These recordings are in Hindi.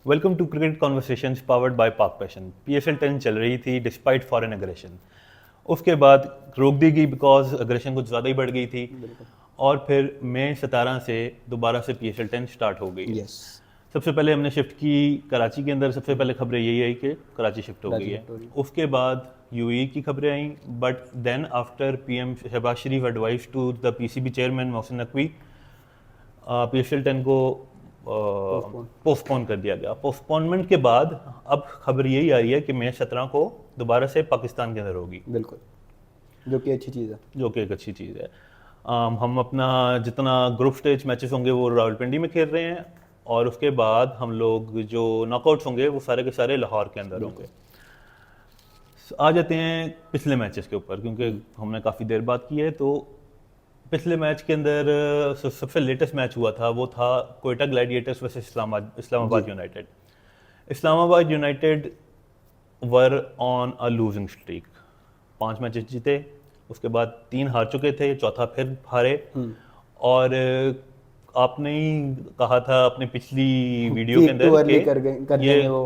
Welcome to cricket conversations powered by Pak passion. PSL 10 चल रही थी डिस्पाइट फॉरेन एग्रेशन। उसके बाद रोक दी गई बिकॉज एग्रेशन कुछ ज़्यादा ही बढ़ गई थी और फिर मई 17 से दोबारा से पीएसएल 10 स्टार्ट हो गई। सबसे पहले हमने शिफ्ट की कराची के अंदर। सबसे पहले खबरें यही आई कि कराची शिफ्ट हो गई है। उसके बाद यूएई की खबरें आई, but then after PM Shehbaz Sharif advice to the PCB chairman Mohsin Naqvi, PSL 10 को पोस्टपोन कर दिया गया। पोस्टपोनमेंट के बाद अब खबर यही आ रही है कि मई 17 को दोबारा से पाकिस्तान के अंदर होगी। बिल्कुल, जो कि अच्छी चीज़ है। जो कि एक अच्छी चीज़ है। हम अपना जितना ग्रुप स्टेज मैचेस होंगे वो रावलपिंडी में खेल रहे हैं और उसके बाद हम लोग जो नॉकआउट्स होंगे वो सारे के सारे लाहौर के अंदर होंगे। आ जाते हैं पिछले मैचेस के ऊपर, क्योंकि हमने काफ़ी देर बात की है। तो पिछले मैच के अंदर सबसे लेटेस्ट मैच हुआ था वो था Quetta Gladiators versus Islamabad United. Islamabad United were on a losing streak. 5 matches जीते, उसके बाद 3 हार चुके थे, चौथा फिर हारे। और आपने ही कहा था अपने पिछली वीडियो के अंदर कि कर देंगे वो,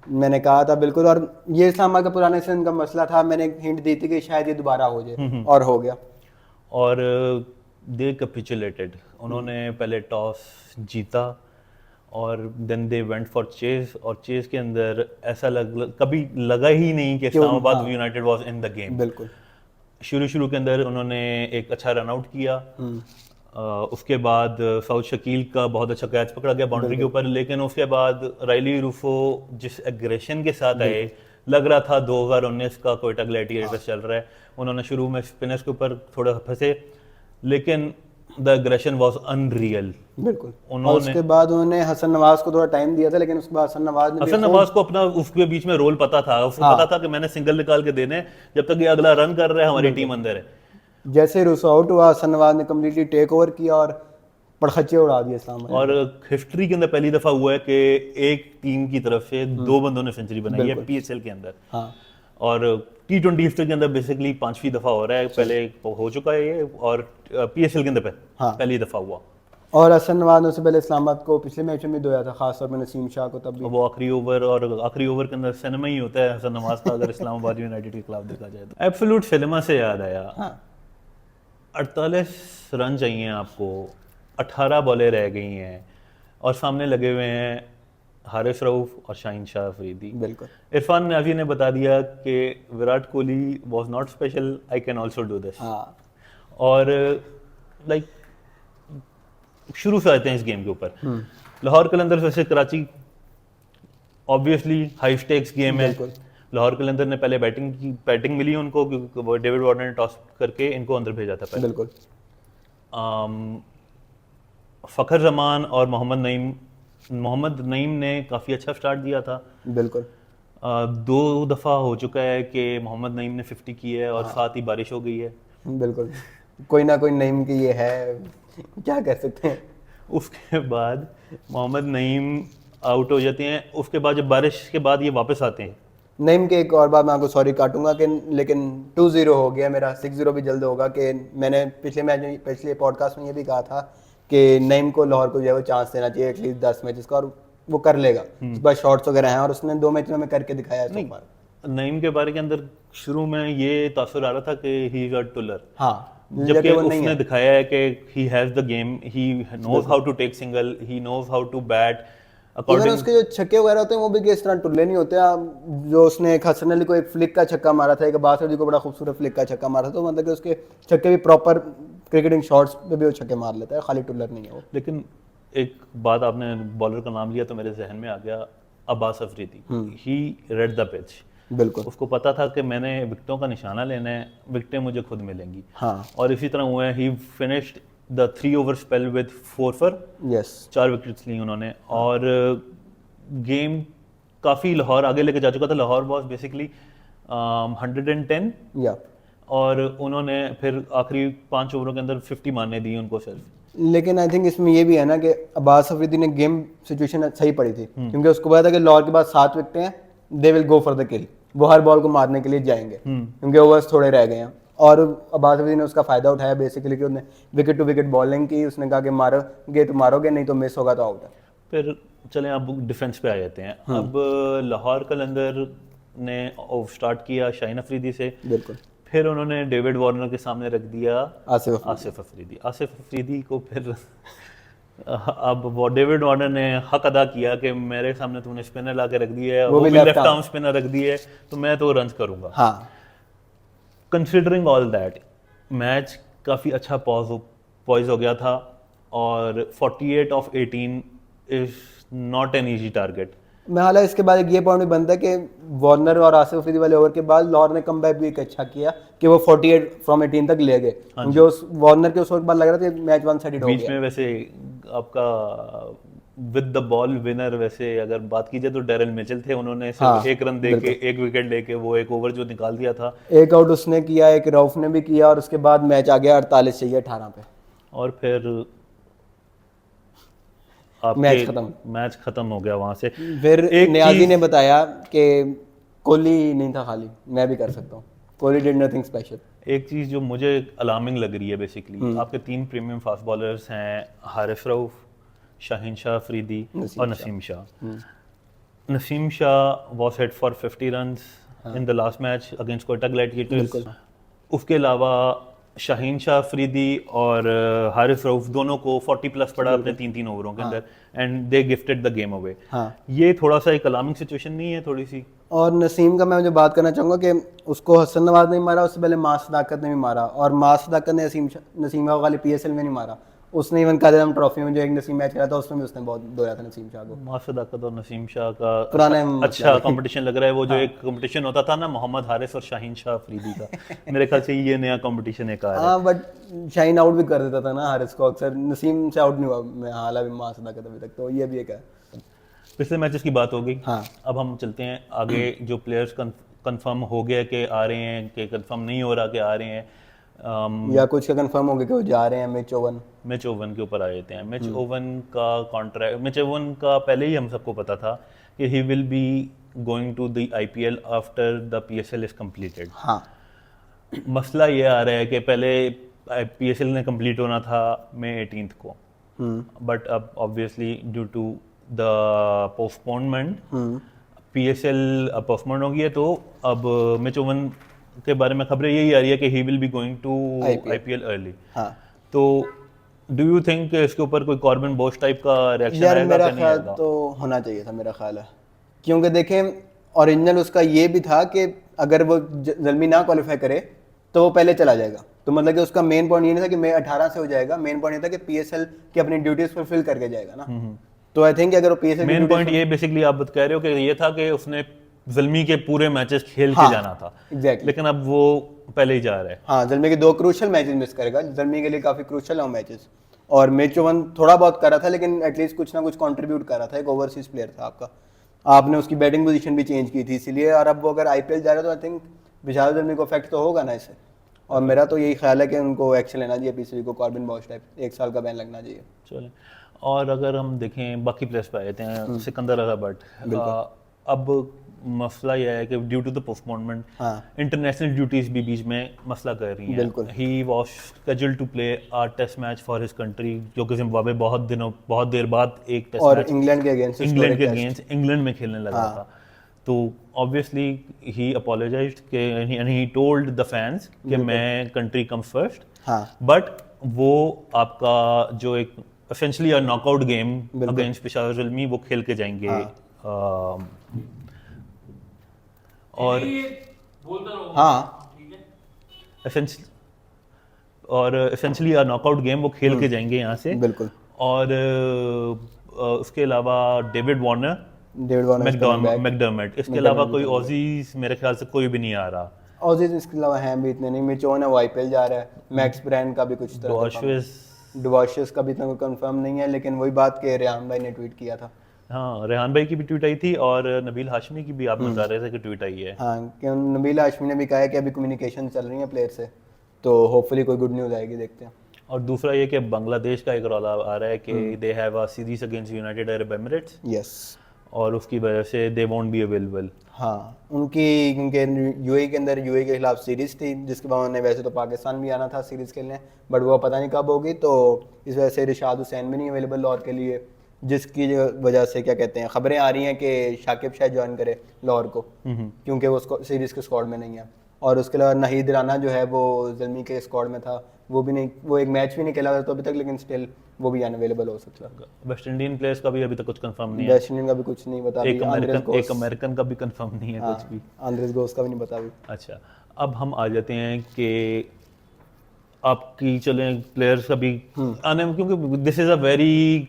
मैंने कहा था बिल्कुल। और ये इस्लामाबाद का पुराने सीजन का मसला था, मैंने हिंट दी थी कि शायद ये दोबारा हो जाए और हो गया। और दे कैपिचुलेटेड। उन्होंने पहले टॉस जीता और then they went for chase, और चेज के अंदर ऐसा कभी लगा ही नहीं कि Islamabad United was in the game. बिल्कुल, शुरू के अंदर उन्होंने एक अच्छा रन आउट किया। उसके बाद साउथ शकील का बहुत अच्छा कैच पकड़ा गया बाउंड्री के ऊपर, लेकिन उसके बाद राइली रूफो जिस एग्रेशन के साथ आए, लग रहा था 2019 का कोयटा ग्लैडिएटर्स चल रहा है। उन्होंने शुरू में स्पिनर्स के ऊपर थोड़ा फंसे, लेकिन द एग्रेशन वाज अनरियल। बिल्कुल। और उसके बाद उन्होंने हसन नवाज को थोड़ा टाइम दिया था, लेकिन उसके बाद हसन नवाज को अपना उसके बीच में रोल पता था। उसको पता था कि मैंने सिंगल निकाल के देने, जब तक ये अगला रन कर रहा है हमारी टीम अंदर है। जैसे रूसो आउट हुआ, हसन नवाज ने कम्प्लीटली टेक ओवर किया और पड़खच्चे उड़ा दिए इस्लामाबाद। और हिस्ट्री के अंदर पहली दफा हुआ है कि एक टीम की तरफ से 2 बंदों ने सेंचुरी बनाई है पीएसएल के अंदर। और T20 हिस्ट्री के अंदर बेसिकली 5वीं दफा हो रहा है। पहले हो चुका है ये, और पीएसएल के अंदर पहली दफा हुआ। और हसन नवाज ने उससे पहले इस्लामाबाद को पिछले मैच में धोया था, खासतौर पर नसीम शाह को। तब भी वो आखिरी ओवर, और आखिरी ओवर के अंदर सिनेमा ही होता है हसन नवाज का, अगर इस्लामाबाद यूनाइटेड के खिलाफ देखा जाए तो। एब्सोल्यूट सिनेमा से याद आया, 48 रन चाहिए आपको, 18 बॉलें रह गई हैं और सामने लगे हुए हैं हारिस रऊफ और शाहीन शाह अफरीदी। बिल्कुल। इरफान नावी ने बता दिया कि Virat Kohli was not special, I can also do this. और लाइक शुरू से आते हैं इस गेम के ऊपर। लाहौर कलंदर वैसे Karachi obviously high stakes game है। लाहौर कलंदर ने पहले बैटिंग मिली उनको, क्योंकि डेविड वार्नर ने टॉस करके इनको अंदर भेजा था पहले। बिल्कुल। फ़खर जमान और मोहम्मद नईम ने काफ़ी अच्छा स्टार्ट दिया था। बिल्कुल। 2 दफ़ा हो चुका है कि मोहम्मद नईम ने 50 की है और साथ ही बारिश हो गई है। बिल्कुल, कोई ना कोई नईम की ये है, क्या कह सकते हैं। उसके बाद मोहम्मद नईम आउट हो जाते हैं। उसके बाद जब बारिश के बाद ये वापस आते हैं, नईम के एक और बात मैं आपको सॉरी काटूंगा कि लेकिन 2-0 हो गया मेरा, 6-0 भी जल्द होगा। कि मैंने पिछले पॉडकास्ट में ये भी कहा था कि नईम को लाहौर को जो है वो चांस देना चाहिए एटलीस्ट 10 मैचेस का, और वो कर लेगा। उस बार शॉट्स वगैरह हैं और उसने 2 मैचों में करके दिखाया है। नईम के बारे के अंदर शुरू में ये तासुर आ रहा था कि ही इज अ टुलर, जबकि उसने दिखाया है कि he has the game, he knows how to take single, he knows how to bat. Even उसके जो छक्के वगैरह होते हैं वो भी इस तरह टुल्ले नहीं होते। जो उसने एक हसन अली को एक फ्लिक का छक्का मारा था, एक अब्बास अली को बड़ा खूबसूरत फ्लिक का छक्का मारा था, तो मतलब कि उसके छक्के भी प्रॉपर क्रिकेटिंग शॉट्स पे भी वो छक्के मार लेता है, खाली टुल्लर नहीं है वो। लेकिन एक बात, आपने बॉलर का नाम लिया तो मेरे जहन में आ गया अब्बास अफरीदी। ही रेड द पिच। बिल्कुल, उसको पता था कि मैंने विकेटों का निशाना लेना है, विकेटें मुझे खुद मिलेंगी। और इसी तरह हुआ है। He finished the 3 over spell with 4 for 4 wickets ली उन्होंने। और गेम काफ़ी लाहौर आगे लेके जा चुका था। लाहौर वाज बेसिकली 110 और उन्होंने फिर आखिरी 5 ओवरों के अंदर 50 मारने दी उनको सिर्फ। लेकिन आई थिंक इसमें ये भी है ना कि अब्बास अफरीदी ने गेम सिचुएशन सही पड़ी थी, क्योंकि उसको पता था कि लाहौर के बाद 7 विकेटें हैं, they will go for the किल, वो हर बॉल को मारने के लिए जाएंगे क्योंकि ओवर्स थोड़े रह गए हैं। और अब्बास अफरीदी ने उसका फायदा उठाया बेसिकली कि उसने विकेट टू विकेट बॉलिंग की। उसने कहा कि मारोगे तो मारोगे, नहीं तो मिस होगा तो आउट है। फिर चलें अब डिफेंस पे आ जाते हैं। अब लाहौर कलंदर ने स्टार्ट किया शाहीन अफरीदी से, बिल्कुल। फिर उन्होंने डेविड वार्नर के सामने रख दिया आसिफ अफरीदी। आसिफ अफरीदी को फिर अब वो डेविड वार्नर ने हक अदा किया कि मेरे सामने तुमने स्पिनर ला के रख दिया है, वो भी लेफ्ट आर्म स्पिनर रख दिया है, तो मैं तो रन करूंगा। हाँ, कंसिडरिंग ऑल दैट मैच काफ़ी अच्छा पॉइज हो गया था, और 48 of 18 is not an easy target. मैं हालांकि इसके बाद एक ये पॉइंट भी बनता है कि वार्नर और आसिफ अफरीदी वाले ओवर के बाद लाहौर ने कमबैक भी एक अच्छा किया कि वो 48 फ्रॉम 18 तक ले गए। जो उस वार्नर के उस ओवर के बाद लग रहा था कि मैच वन साइडेड हो बीच गया। में वैसे आपका विद द बॉल विनर वैसे अगर बात की जाए तो डैरल मिचेल थे, उन्होंने सिर्फ एक रन दे के एक विकेट लेके वो एक ओवर जो निकाल दिया था। एक आउट उसने किया, एक रऊफ ने भी किया, और उसके बाद मैच आ गया 48 चाहिए 18 पे, और फिर मैच खत्म हो गया वहां से। फिर नियाजी ने बताया कि कोहली नहीं था खाली, मैं भी कर सकता हूँ। Kohli did nothing special. एक चीज जो मुझे अलार्मिंग लग रही है बेसिकली, आपके 3 प्रीमियम फास्ट बॉलर्स हैं, हारिस रऊफ, शाहीन शाह अफरीदी और Naseem Shah. Naseem Shah was hit for 50 runs in the last match against Quetta Gladiators. उसके अलावा शाहीन शाह अफरीदी और हारिस रऊफ दोनों को 40 प्लस पड़ा अपने 3-3 ओवरों के अंदर, and they gifted the game away. ये थोड़ा सा एक अलार्मिंग सिचुएशन नहीं है थोड़ी सी? और नसीम का मैं जो बात करना चाहूँगा कि उसको हसन नवाज ने मारा, उससे पहले मास सदाकत ने भी मारा, और मास सदाकत ने नसीम शाह वाली PSL में नहीं मारा। उसने इवन कादर आलम ट्रॉफी में जो एक नसीम मैच खेला था उसमें भी उसने बहुत धोया था नसीम शाह को। मास सदाकत और नसीम शाह का पुराना अच्छा कंपटीशन लग रहा है। वो जो एक कंपटीशन होता था ना मोहम्मद हारिस और शाहीन शाह अफरीदी का, मेरे ख्याल से ये नया कंपटीशन एक आ रहा है। हाँ, बट शाहीन आउट भी कर देता था ना हारिस को अक्सर, नसीम से आउट नहीं हुआ मैं हालांकि मास सदाकत अभी तक, तो ये भी एक है। पिछले मैचेस की बात हो गई। हाँ। अब हम चलते हैं आगे, जो प्लेयर्स कंफर्म हो गया कि आ रहे हैं, कि कंफर्म नहीं हो रहा कि आ रहे हैं, या कुछ का कंफर्म हो गया कि वो जा रहे हैं। मिच ओवन के ऊपर आ जाते हैं। मिच ओवन का कॉन्ट्रैक्ट, मिच ओवन का पहले ही हम सबको पता था कि he will be going to the IPL after the PSL is completed. हाँ, मसला ये आ रहा है कि पहले PSL ने कंप्लीट होना था May 18 को, बट अब obviously due to the postponement PSL postpone हो गई है, तो अब मिच ओवन के बारे में खबरें यही आ रही है कि he will be going to IPL early. हाँ। तो डू यू थिंक इसके ऊपर कोई कॉर्बिन बोश टाइप का रिएक्शन यार आएगा? मेरा ख्याल तो होना चाहिए था, मेरा ख्याल है, क्योंकि देखें ओरिजिनल उसका ये भी था कि अगर वो जल्दी ना क्वालिफाई करे तो वो पहले चला जाएगा। तो मतलब कि उसका मेन पॉइंट ये नहीं था कि मैं 18 से हो जाएगा, मेन पॉइंट ये था कि PSL की अपनी ड्यूटीज फुलफिल करके जाएगा ना। तो आई थिंक अगर वो PSL मेन पॉइंट ये बेसिकली आप कह रहे हो कि ये था कि उसने ज़ल्मी के पूरे मैचेस खेल के जाना था। एग्जैक्टली। लेकिन अब वो पहले ही जा रहा है। हाँ, ज़ल्मी के 2 क्रूशल मैचेस मिस करेगा, ज़ल्मी के लिए काफ़ी क्रूशल है मैचेस। और मिच ओवन थोड़ा बहुत कर रहा था, लेकिन एटलीस्ट कुछ ना कुछ कंट्रीब्यूट कर रहा था, एक ओवरसीज प्लेयर था आपका, आपने उसकी बैटिंग पोजीशन भी चेंज की थी इसीलिए। और अब वो अगर IPL जा रहा है तो आई थिंक विशाल ज़ल्मी को इफेक्ट तो होगा ना इससे। और मेरा तो यही ख्याल है कि उनको एक्शन लेना चाहिए PCB को, कॉर्बिन बॉश टाइप 1 साल का बैन लगना चाहिए। चलें, और अगर हम देखें बाकी प्लेयर्स पे आए थे, सिकंदर अजहर बट, अब मसला यह है कि due to the postponement international duties भी बीच में मसला कर रही हैं। He was scheduled to play a test match for his country, जो कि जिम्बाब्वे बहुत देर बाद एक टेस्ट और मैच इंग्लैंड के अगेंस्ट इंग्लैंड में खेलने लगा था। तो obviously he apologised and he told the fans कि मैं कंट्री कम्स फर्स्ट। बट वो आपका जो एक essentially a knockout game against Peshawar Zalmi वो खेल के जाएंगे। और एसेंशियली अ नॉकआउट गेम वो खेल के जाएंगे यहाँ से। बिल्कुल। और उसके अलावा डेविड वार्नर, मैकडर्मेट, इसके अलावा कोई ऑजीज मेरे ख्याल से कोई भी नहीं आ रहा। ऑजीज इसके अलावा हैं भी इतने नहीं। मिच ओवन है वो IPL जा रहा है, मैक्स ब्रांड का भी कुछ डुवाशियस का भी इतना कोई कंफर्म नहीं है, लेकिन वही बात के रेहान भाई ने ट्वीट किया था। हाँ, रेहान भाई की भी ट्वीट आई थी, और नबील हाशमी की भी आप बता रहे थे कि ट्वीट आई है। हाँ, कि नबील हाशमी ने भी कहा है कि अभी कम्युनिकेशन चल रही है प्लेयर से, तो होपफुली कोई गुड न्यूज़ आएगी, देखते हैं। और दूसरा ये कि बांग्लादेश का एक रौला आ रहा है कि they have a series against United Arab Emirates. Yes. और उसकी वजह से दे वोंट बी अवेलेबल। हाँ, उनके UAE के अंदर UAE के खिलाफ सीरीज थी, जिसके बाद उन्हें वैसे तो पाकिस्तान भी आना था सीरीज खेलने, बट वो पता नहीं कब होगी। तो इस वजह से रिशाद हुसैन भी नहीं अवेलेबल लाहौर के लिए, जिसकी वजह से क्या कहते हैं खबरें आ रही हैं कि शाकिब शायद ज्वाइन करे लाहौर को, क्योंकि वो सीरीज के स्क्वाड में नहीं है। और उसके अलावा नाहिद राना जो है वो ज़ल्मी के स्क्वाड में था, वो भी नहीं, वो एक मैच भी नहीं खेला तो अभी तक, लेकिन स्टिल वो भी अनअवेलेबल हो सकता है। वेस्ट इंडियन प्लेयर्स का भी अभी तक कुछ कंफर्म नहीं है, वेस्ट इंडीज का भी कुछ नहीं पता, एक अमेरिकन का भी कंफर्म नहीं है कुछ भी। आंद्रेस गोस का भी नहीं पता अभी। अच्छा, अब हम आ जाते हैं कि आपकी चलें प्लेयर्स अभी आने में, क्योंकि this is a very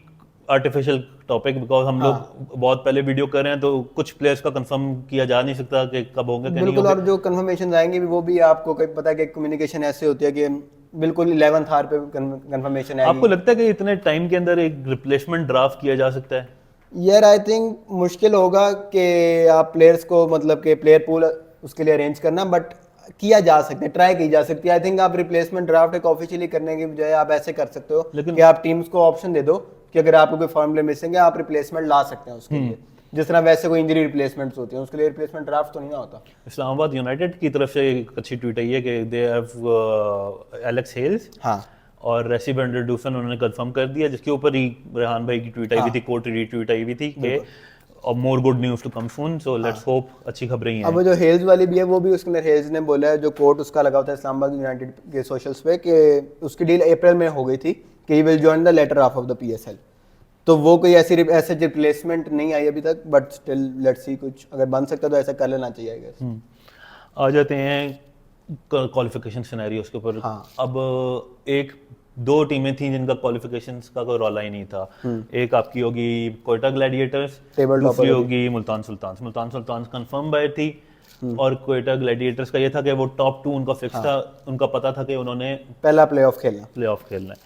artificial topic, because हम लोग बहुत पहले वीडियो कर रहे हैं तो कुछ प्लेयर्स का कंफर्म किया जा नहीं सकता कि कब होंगे कि नहीं बिल्कुल, होंगे। और जो कंफर्मेशन आएंगे भी वो भी आपको पता है कि कम्युनिकेशन ऐसे होती है कि बिल्कुल 11th आवर पे कंफर्मेशन आएगी। आपको लगता है कि इतने टाइम के अंदर एक रिप्लेसमेंट ड्राफ्ट किया जा सकता है? यार आई थिंक मुश्किल होगा कि आप प्लेयर्स को, मतलब कि प्लेयर पूल उसके लिए अरेंज करना, बट किया जा सकता है, ट्राई की जा सकती है। आई थिंक आप रिप्लेसमेंट ड्राफ्ट एक ऑफिशियली करने की बजाय आप ऐसे कर सकते हो कि आप टीम्स को ऑप्शन दे दो कि अगर आपको कोई फॉर्म प्लेयर मिसिंग है आप रिप्लेसमेंट ला सकते हैं उसके लिए, जिस तरह वैसे कोई इंजरी रिप्लेसमेंट्स होती हैं उसके लिए रिप्लेसमेंट ड्राफ्ट तो नहीं ना होता। इस्लामाबाद यूनाइटेड की तरफ से एक अच्छी ट्वीट आई है कि दे हैव एलेक्स हेल्स हाँ, और रेसी वेंडरडूसन उन्होंने कंफर्म कर दिया, जिसके ऊपर ही रेहान भाई की ट्वीट आई हुई थी, कोर्ट रीट्वीट आई हुई थी कि और more good news to come soon, so let's hope अच्छी खबरें ही हैं। अब वो जो हेल्स वाली भी है वो भी उसके अंदर हेल्स ने बोला है, जो कोर्ट उसका लगा होता है इस्लामाबाद यूनाइटेड के सोशल्स पे, कि उसकी डील अप्रैल में हो गई थी कि he will join the latter of the PSL. तो वो कोई ऐसे रिप्लेसमेंट नहीं आई अभी तक, बट स्टिल लेट्स सी, कुछ अगर बन सकता तो ऐसा कर लेना चाहिए आई गेस। आ जाते हैं क्वालिफिकेशन सिनेरियोस के ऊपर। हाँ। अब एक दो टीमें थी जिनका क्वालिफिकेशंस का कोई रौला ही नहीं था। एक आपकी होगी कोयटा ग्लैडिएटर्स, टेबल दूसरी होगी Multan Sultans. Multan Sultans confirm by थी और कोयटा ग्लैडिएटर्स का ये था कि वो टॉप 2 उनका फिक्स था, उनका पता था कि उन्होंने पहला प्लेऑफ खेलना है।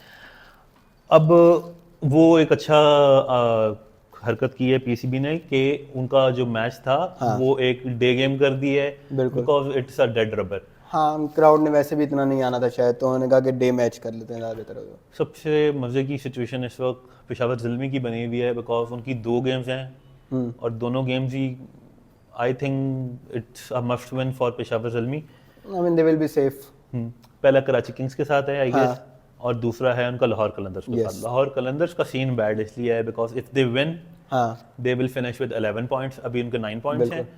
अब वो एक अच्छा हरकत की है पीसीबी ने कि उनका जो मैच था वो एक डे गेम कर दी है, because it's a dead rubber. हाँ, क्राउड ने वैसे भी इतना नहीं आना था शायद, तो उन्होंने कहा कि डे मैच कर लेते हैं, ज़्यादा बेहतर होगा। सबसे मज़े की सिचुएशन इस वक्त पेशावर ज़ल्मी की बनी हुई है, बिकॉज उनकी 2 गेम्स हैं और दोनों games he I think it's a must win for Peshawar Zalmi. I mean they will be safe. पहला कराची किंग्स के साथ है आई गेस, और दूसरा है उनका लाहौर कलंदर्स के साथ। लाहौर कलंदर्स का सीन बैड इसलिए है because if they win they will finish with 11 points, अभी उनके 9 पॉइंट्स हैं,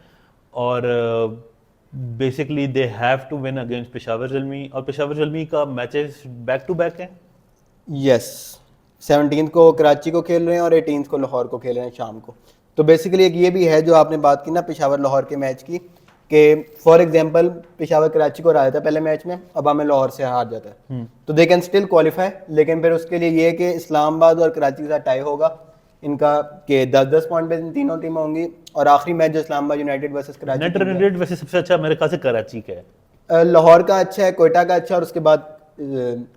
और basically they have to win against Peshawar Zalmi, और पेशावर ज़ल्मी का मैचेस बैक टू बैक हैं। यस, 17 को कराची को खेल रहे हैं और 18 को लाहौर को खेल रहे हैं शाम को। तो बेसिकली एक ये भी है जो आपने बात की ना पेशावर लाहौर के मैच की, कि फॉर एग्जांपल पेशावर कराची को हरा देता है पहले मैच में, अब हमें लाहौर से हार जाता है तो दे कैन स्टिल क्वालिफाई, लेकिन फिर उसके लिए ये है कि इस्लामाबाद और कराची के साथ टाई होगा इनका, कि 10-10 पॉइंट पे तीनों टीमें होंगी, और आखिरी मैच जो Islamabad United versus Karachi, net run rate वैसे सबसे अच्छा मेरे ख्याल से कराची का है। लाहौर का अच्छा है, कोयटा का अच्छा, और उसके बाद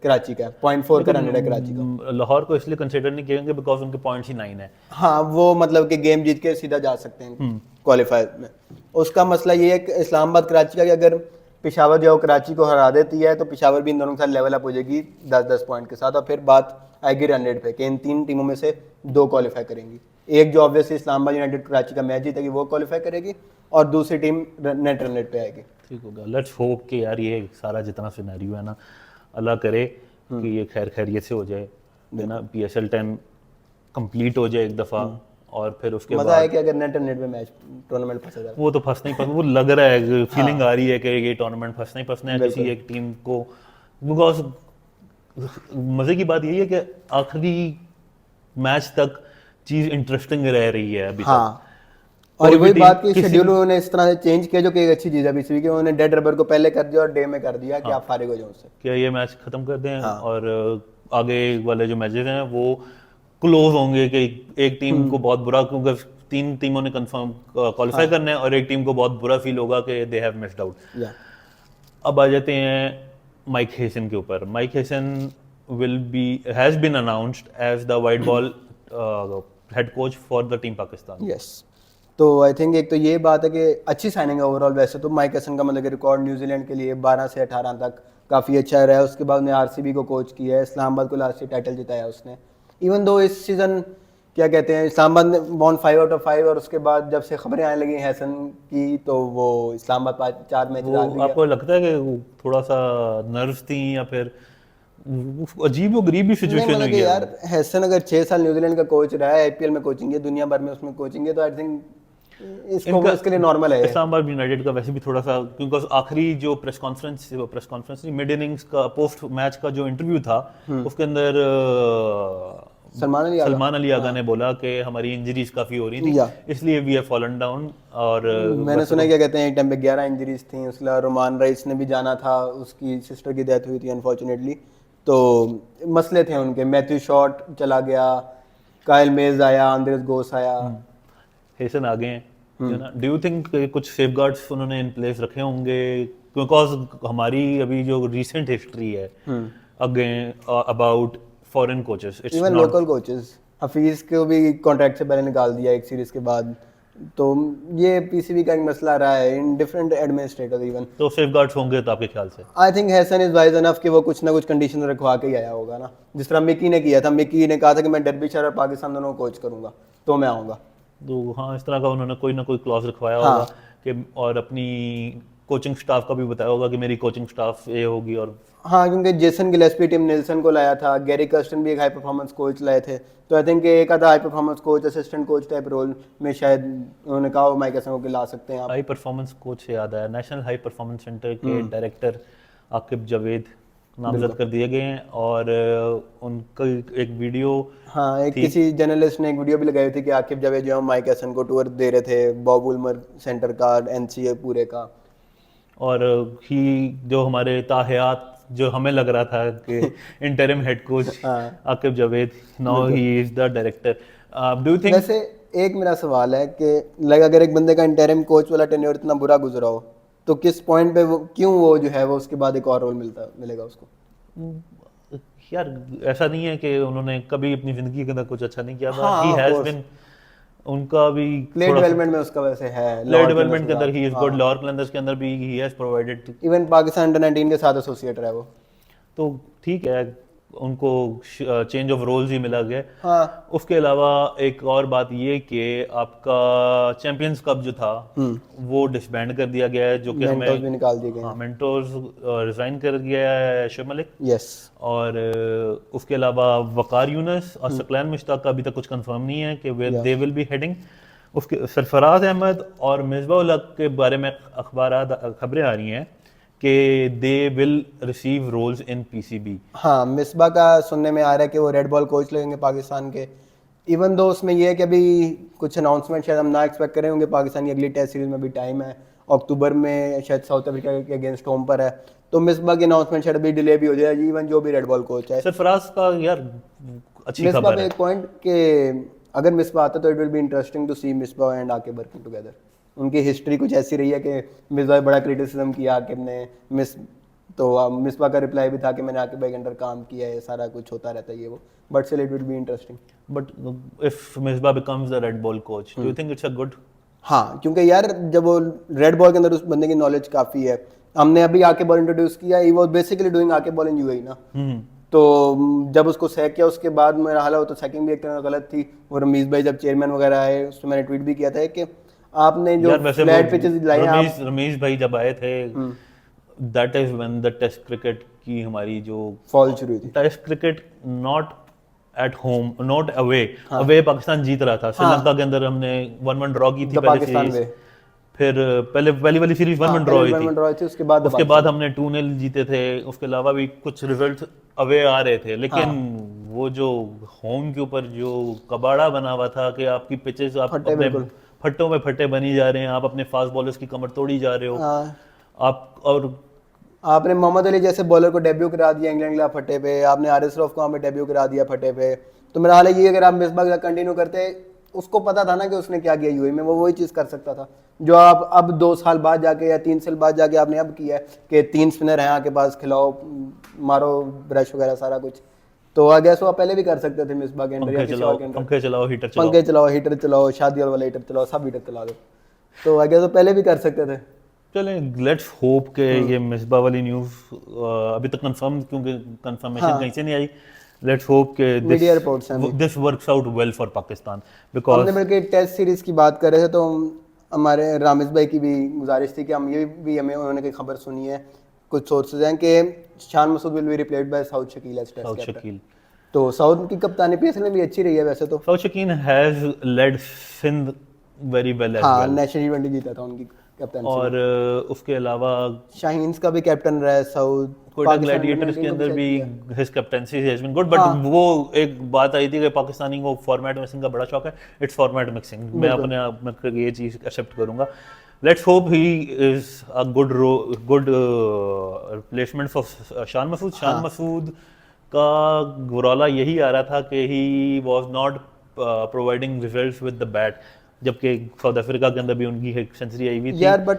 कराची का 0.4 का रन रेट है कराची का। लाहौर को इसलिए कंसीडर नहीं किएंगे बिकॉज उनके पॉइंट्स ही 9 है। हाँ, वो मतलब कि गेम जीत के सीधा जा सकते हैं क्वालिफायर में। उसका मसला ये है कि इस्लामाबाद कराची का, कि अगर पेशावर जो कराची को हरा देती है तो पेशावर भी इन दोनों के साथ लेवल अप हो जाएगी 10-10 पॉइंट के साथ, और फिर बात आएगी रन रेट पे कि इन 3 टीमों में से 2 क्वालिफाई करेंगी। एक जो ऑब्वियसली इस्लामाबाद यूनाइटेड कराची का मैच जीतेगी वो क्वालिफाई करेगी, और दूसरी टीम नेट रन रेट पे आएगी। ठीक होगा, लेट्स होप कि यार ये सारा जितना सिनेरियो है ना, अल्लाह करे कि ये खैर खैरियत से हो जाए, है ना, PSL 10 कंप्लीट हो जाए एक दफ़ा, और फिर उसके मजा आया कि अगर नेट रन रेट पे मैच टूर्नामेंट फंसा जाए। वो तो फंसना ही वो लग रहा है, फीलिंग आ रही है कि ये टूर्नामेंट फंसना है किसी एक टीम को, बिकॉज मज़े की बात यही है कि आखिरी मैच तक चीज़ इंटरेस्टिंग रह रही है अभी तक। और वही बात की शेड्यूल उन्होंने इस तरह से चेंज किया जो कि एक अच्छी चीज़ है बीसीबी की, उन्होंने डेड रबर को पहले कर दिया और डे में कर दिया कि आप फारिग हो जाओ उससे, क्या ये मैच खत्म कर दें और आगे वाले जो मैचेस हैं वो क्लोज होंगे, कि एक टीम को बहुत बुरा, क्योंकि 3 टीमों ने कंफर्म क्वालिफाई करना है और एक टीम को बहुत बुरा फील होगा कि दे हैव मिस्ड आउट। अब आ जाते हैं माइक हेसन के ऊपर। Mike Hesson has been announced as the white ball head coach for the team Pakistan. Yes, तो आई थिंक एक तो ये बात है कि अच्छी साइनिंग है ओवरऑल। वैसे तो माइक हेसन का मतलब रिकॉर्ड न्यूजीलैंड के लिए 12 से 18 तक काफ़ी अच्छा रहा है। उसके बाद उसने आरसीबी को कोच किया है, इस्लामाबाद को लास्ट टाइटल जिताया उसने। इवन दो इस सीज़न क्या कहते हैं इस्लामाबाद ने वॉन 5 आउट ऑफ 5, और उसके बाद जब से खबरें आने लगी हैसन की तो वो इस्लामाबाद 4 मैच हार गया। आपको लगता है कि थोड़ा सा नर्व्स थी या फिर अजीब और गरीब भी नहीं, सिचुएशन मतलब हुई कि है यार हैसन अगर 6 साल न्यूजीलैंड का कोच रहा है, आईपीएल में कोचिंग है, दुनिया भर में उसमें कोचिंग है, तो आई थिंक इनका इसके लिए नॉर्मल है ये। इस्लामाबाद यूनाइटेड का वैसे भी थोड़ा सा, क्योंकि आखिरी जो प्रेस कॉन्फ्रेंस नहीं, मिड इनिंग्स का पोस्ट मैच का जो इंटरव्यू था, उसके अंदर सलमान अली आगा। सलमान अली आगा ने बोला कि हमारी इंजरीज काफ़ी हो रही थी, या इसलिए वी हैव फॉलन डाउन। और मैंने सुना है क्या कहते हैं एक टाइम पे 11 इंजरीज थी, उसके अलावा रोमान राइस ने भी जाना था, उसकी सिस्टर की डेथ हुई थी अनफॉर्चुनेटली, तो मसले थे उनके। मैथ्यू शॉट चला गया, काइल मेज आया, आंद्रेस गोस आया। हेसन आगे हैं, you know, do you think कुछ सेफगार्ड्स उन्होंने इन प्लेस रखे होंगे? बिकॉज हमारी अभी जो रीसेंट हिस्ट्री है again about foreign coaches, it's even not. Local coaches, Hafeez को भी कॉन्ट्रैक्ट से पहले निकाल दिया एक सीरीज के बाद। तो ये पीसीबी का एक मसला रहा है इन डिफरेंट एडमिनिस्ट्रेटर्स इवन। तो सेफगार्ड्स होंगे तो आपके ख्याल से? I think Hesson is wise enough कि वो कुछ ना कुछ कंडीशन रखवा के ही आया होगा ना, जिस तरह मिकी ने किया था। मिकी ने कहा था कि मैं डर्बीशायर और पाकिस्तान दोनों को कोच करूंगा तो मैं आऊँगा। तो हाँ, इस तरह का उन्होंने कोई ना कोई क्लॉज रखवाया हाँ। होगा कि, और अपनी कोचिंग स्टाफ का भी बताया होगा कि मेरी कोचिंग स्टाफ ये होगी। और हाँ, क्योंकि जेसन गिलेस्पी टिम नेल्सन को लाया था, गैरी कर्स्टन भी एक हाई परफॉर्मेंस कोच लाए थे, तो आई थिंक एक आधा high performance coach, assistant coach type role में शायद उन्होंने कहा हो माइक हसन को ला सकते हैं आप। हाई परफॉर्मेंस कोच से याद आया, नेशनल हाई परफॉर्मेंस सेंटर के डायरेक्टर आकिब जावेद नामजद कर दिए गए हैं, और उनका एक वीडियो, हाँ, एक किसी जर्नलिस्ट ने एक वीडियो भी लगाई थी कि आकिब जावेद जो है माइक हसन को टूर दे रहे थे बॉब उल्मर सेंटर का, एनसीए पूरे का। और ही जो हमारे ताहयात जो हमें लग रहा था कि interim head coach Aqib Javed, now he is the director. Do you think? वैसे एक मेरा सवाल है कि लाइक अगर एक बंदे का इंटरिम कोच वाला टेन्योर इतना बुरा गुजरा हो, तो किस पॉइंट पे वो क्यों वो जो है वो उसके बाद एक और रोल मिलेगा उसको? यार ऐसा नहीं है कि उन्होंने कभी अपनी जिंदगी के अंदर कुछ अच्छा नहीं किया था। हाँ, ही of हैज course. बीन, उनका भी प्ले डेवलपमेंट में उसका वैसे है, प्लेयर डेवलपमेंट के अंदर he is good, Lahore Qalandars के अंदर भी he has provided. Even Pakistan under 19 के साथ एसोसिएट है वो। तो ठीक है, उनको चेंज ऑफ रोल्स ही मिला गया। हाँ, उसके अलावा एक और बात ये कि आपका चैंपियंस कप जो था वो डिसबैंड कर दिया गया है, जो कि मेंटोर्स भी हमें, निकाल दिए गए। हाँ, मेंटोर्स रिजाइन कर गया है शुएब मलिक, यस। और उसके अलावा वकार यूनस और सकलैन मुश्ताक का अभी तक कुछ कंफर्म नहीं है कि दे विल बी हेडिंग। उसके सरफराज अहमद और मिसबा उल हक के बारे में खबरें आ रही हैं कि they will receive roles in PCB. हाँ, मिसबा का सुनने में आ रहा है कि वो रेड बॉल कोच लगेंगे पाकिस्तान के। इवन दो उसमें ये है कि अभी कुछ अनाउंसमेंट शायद हम ना एक्सपेक्ट करें होंगे, पाकिस्तान की अगली टेस्ट सीरीज में भी टाइम है, अक्टूबर में शायद साउथ अफ्रीका के अगेंस्ट होम पर है, तो मिसबा की अनाउंसमेंट शायद अभी डिले भी हो जाएगी, इवन जो भी रेड बॉल कोच है। सरफराज का यार अच्छी मिसबा खबर पे है। एक पॉइंट कि अगर मिसबा आता तो it will be interesting to see Misbah and Aqib working together. उनकी हिस्ट्री कुछ ऐसी रही है कि मिसबा बड़ा क्रिटिसिज्म किया आकिब ने, मिसबा का रिप्लाई भी था कि मैंने आकिब भाई के अंडर काम किया है, सारा कुछ होता रहता है ये वो, but still it will be interesting. But if Misbah becomes the red ball coach, do you think it's a good? हाँ, क्योंकि यार जब वो रेड बॉल के अंदर उस बंदे की नॉलेज काफ़ी है। हमने अभी आकिब बॉल इंट्रोड्यूस किया, he was basically doing Aqib ball in UAE ना, तो जब उसको सैक किया उसके बाद मेरा हाल हो तो सैकिंग भी एक तरह गलत थी। वो रमीज भाई जब चेयरमैन वगैरह आए, उसमें मैंने ट्वीट भी किया था कि आपने जो फ्लैट पिचेस लाई हैं, रमीज भाई जब आए थे, that is when the test cricket की हमारी जो फॉल शुरू हुई थी। Test cricket not at home, not away, away Pakistan जीत रहा था। श्रीलंका के अंदर हमने 1-1 ड्रॉ की थी पहले सीरीज, फिर पहली वाली सीरीज 1-1 ड्रॉ हुई थी, उसके बाद हमने 2-0 जीते थे। उसके अलावा भी कुछ रिजल्ट अवे आ रहे थे, लेकिन वो जो होम के ऊपर जो कबाड़ा बना हुआ था कि आपकी पिचेस आप अपने फट्टों में फट्टे बनी जा रहे हैं, आप अपने फास्ट बॉलर्स की कमर तोड़ी जा रहे हो, आप और आपने मोहम्मद अली जैसे बॉलर को डेब्यू करा दिया इंग्लैंड के खिलाफ फटे पे, आपने आरिस रऊफ को हमें डेब्यू करा दिया फटे पे। तो मेरा हाल है ये, अगर आप मिसबा के साथ कंटिन्यू करते, उसको पता था ना कि उसने क्या किया यूएई में, वो वही चीज़ कर सकता था जो आप अब 2 साल बाद जाके या 3 साल बाद जाके आपने अब किया है कि 3 स्पिनर हैं आपके पास, खिलाओ, मारो ब्रश वगैरह सारा कुछ। तो आई गेस वो आप पहले भी कर सकते थे मिसबा के अंदर, या किसी और के अंदर। पंखे चलाओ, हीटर चलाओ, शादी वाला हीटर चलाओ, सब हीटर चला दो। तो आई गेस वो पहले भी कर सकते थे। चलें, लेट्स होप के ये मिसबा वाली न्यूज़ अभी तक कंफर्म, क्योंकि कंफर्मेशन कहीं से नहीं आई, लेट्स होप के मीडिया रिपोर्ट्स हैं this works out well for Pakistan. Because हमने बल्कि टेस्ट सीरीज की बात कर रहे थे, तो हमारे रामिज भाई की भी गुजारिश थी कि हम ये भी हमें उन्होंने कोई खबर सुनी है कुछ सोर्सेज हैं कि Shan Masood will be replaced by Saud Shakeel as test Saud captain. Shakeel. तो साउद की कप्तानी पीएसएल में भी अच्छी रही है वैसे तो। Saud Shakeel has led Sindh very well as हाँ, वेल, नेशनल T20 जीता था उनकी कप्तानी। और उसके अलावा शाहीन्स का भी कैप्टन रहा है साउद। कोयटा पाकिस्तान ग्लैडिएटर्स के टीम अंदर को भी सेलेक्ट किया। His captaincy has been good, but वो एक बात आई थी कि पाकिस्तानी को फॉर्मेट मिक्सिंग का बड़ा शौक है। इट्स फॉर्मेट मिक्सिंग, मैं अपने आप में ये चीज एक्सेप्ट करूंगा। Let's hope he is a good replacement for Shan Masood. Shan Masood का गुराला यही आ रहा था कि he was not providing results with the bat, जबकि साउथ अफ्रीका के अंदर भी उनकी एक सेंचुरी आई हुई थी। यार बट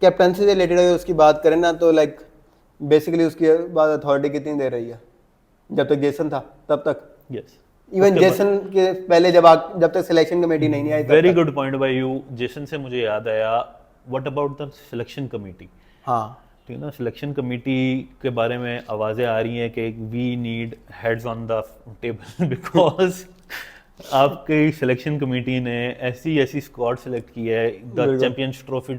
कैप्टनसी से रिलेटेड अगर उसकी बात करें ना तो लाइक बेसिकली उसकी बात अथॉरिटी कितनी दे रही है? जब तक जेसन था तब तक, यस, इवन जेसन के पहले जब तक सिलेक्शन कमेटी नहीं आई तब वेरी तक। Good point by you. Jason से मुझे याद आया, what about the selection committee? हाँ, ठीक है ना, सिलेक्शन कमेटी के बारे में आवाज़ें आ रही हैं कि we need heads on the table because आपकी सिलेक्शन कमेटी ने ऐसी स्क्वाड सेलेक्ट की है, द चैंपियंस ट्रॉफी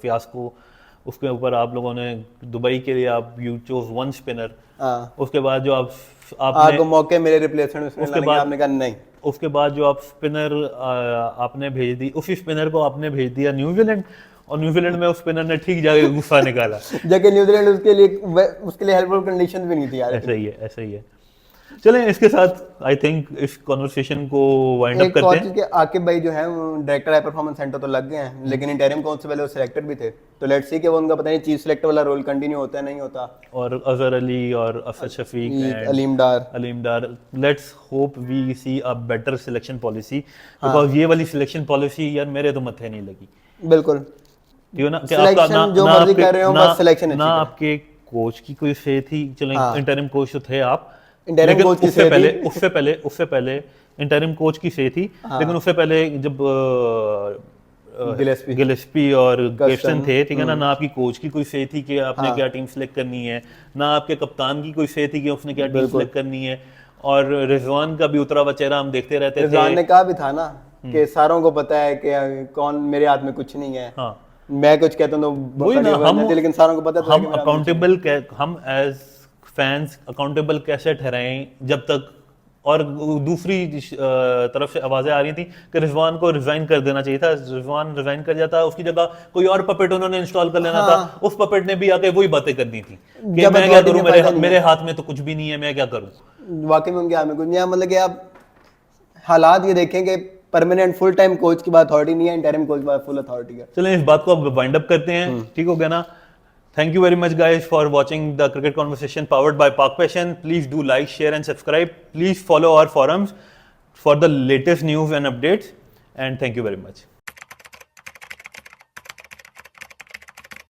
फियास्को, उसके ऊपर आप लोगों ने दुबई के लिए आप यू चोज वन स्पिनर, हाँ, उसके बाद जो आपने आपको मौके मिले रिप्लेसमेंट उसमें उसके लाने के, बाद- आपने कहा नहीं। उसके बाद जो आप स्पिनर आपने भेज दी, उसी स्पिनर को आपने भेज दिया न्यूजीलैंड, और न्यूजीलैंड में उस स्पिनर ने ठीक जाके गुस्सा निकाला। जबकि न्यूजीलैंड उसके लिए हेल्पफुल कंडीशन भी नहीं थी यार। ऐसा ही है, ऐसा ही है। चलें, इसके साथ आई थिंक इस कॉन्वर्सेशन को वाइंड अप एक करते और हैं। चीज के आकिब भाई जो है डायरेक्टर हाई परफॉर्मेंस सेंटर तो लग गए हैं, लेकिन इंटरिम कोच से पहले वो सिलेक्टर भी थे, तो लेट्स सी कि वो उनका पता नहीं चीफ सिलेक्टर वाला रोल कंटिन्यू होता है नहीं होता। और अजहर अली और Asad Shafiq and Aleem Dar, Aleem Dar, let's hope we see a better selection policy, because ये वाली सिलेक्शन पॉलिसी यार मेरे तो मत्थे नहीं लगी। बिल्कुल ठीक है ना, कि Selection आपका जो मर्जी कर रहे हो, बस selection ना अच्छी करें। आपके कोच की कोई से थी, चलो हाँ। इंटरिम कोच तो थे आप, Interim लेकिन coach की उससे से पहले थी। उससे पहले इंटरिम कोच की से थी, लेकिन उससे पहले जब गिलेस्पी। गिलेस्पी और गिब्सन Custon, थे, ठीक है ना आपकी कोच की कोई से थी कि आपने क्या टीम सेलेक्ट करनी है, ना आपके कप्तान की कोई से थी कि उसने क्या टीम सेलेक्ट करनी है, और रिजवान का भी उतरा हुआ चेहरा हम देखते रहते रिजवान थे। ने कहा भी था ना कि सारों को पता है कि कौन, मेरे हाथ में कुछ नहीं है, हाँ, मैं कुछ कहता हूँ तो वही ना, बकरी बन जाती है, लेकिन सारों को पता तो है हम कि मेरा हाथ में कुछ अकाउंटेबल, हम एज फैंस अकाउंटेबल कैसे ठहराएं जब तक, और दूसरी तरफ से आवाजें आ रही थी कि रिजवान को रिजाइन कर देना चाहिए था, रिजवान रिजाइन कर जाता, उसकी जगह कोई और पपेट उन्होंने इंस्टॉल कर लेना था, उस पपेट ने भी आके वही बातें करनी थी कि जब मैं क्या authority करूं, में फायदा नहीं मेरे हाथ में तो कुछ भी नहीं है, मैं क्या करूं। नहीं। वाकई में उनके हाथ में कुछ नहीं है, मतलब कि आप हालात ये देखें कि परमानेंट फुल टाइम कोच की बात अथॉरिटी नहीं है, इंटरिम कोच की बात फुल अथॉरिटी है। चलें, इस बात को अब वाइंड अप करते हैं, ठीक हो गया ना। Thank you very much guys for watching the cricket conversation powered by Pak Passion. Please do like, share and subscribe. Please follow our forums for the latest news and updates, and thank you very much.